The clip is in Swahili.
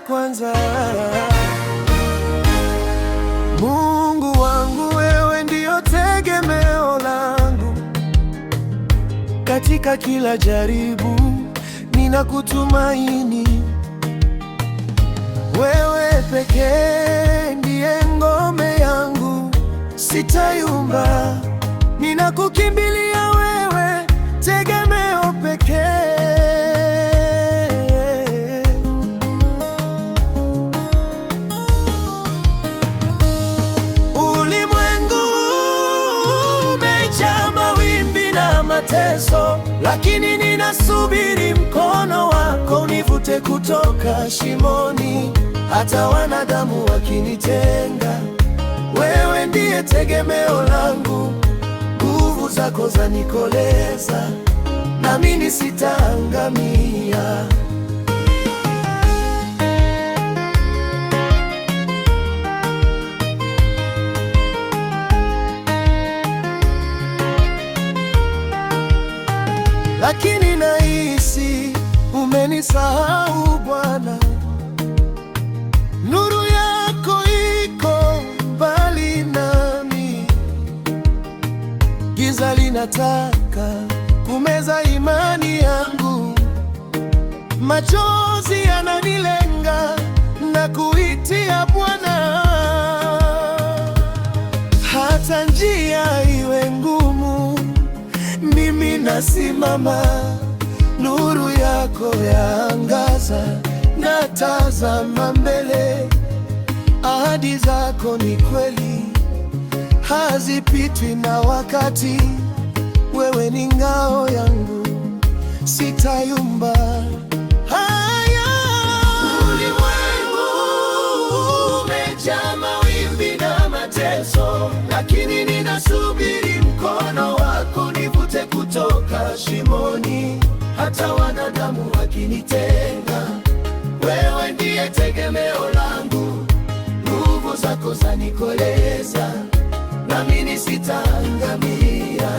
kwanza. Mungu wangu, wewe ndio tegemeo langu. Katika kila jaribu ninakutumaini. Wewe pekee ndiye ngome yangu, sitayumba. Ninakukimbilia wewe, tegemeo pekee. Ulimwengu umejaa mawimbi na mateso, lakini ninasubiri mkono wako univute kutoka shimoni. Hata wanadamu wakinitenga, wewe ndiye tegemeo langu. Nguvu zako zanikoleza, nami sitaangamia. Lakini nahisi umenisahau Bwana. Nuru yako iko mbali nami, giza linataka kumeza imani yangu. Machozi yananilenga na kuitia Bwana. Hata njia iwe ngumu, mimi nasimama. Nuru yako yaangaza, natazama mbele. Ahadi zako ni kweli, hazipitwi na wakati. Wewe ni ngao yangu, sitayumba. Haya, ulimwengu umejaa mawimbi na mateso, lakini ninasubiri mkono wako nivute kutoka shimoni. Hata wanadamu wakinitenga, wewe ndiye tegemeo langu. Nguvu zako zanikoleza, nami sitaangamia.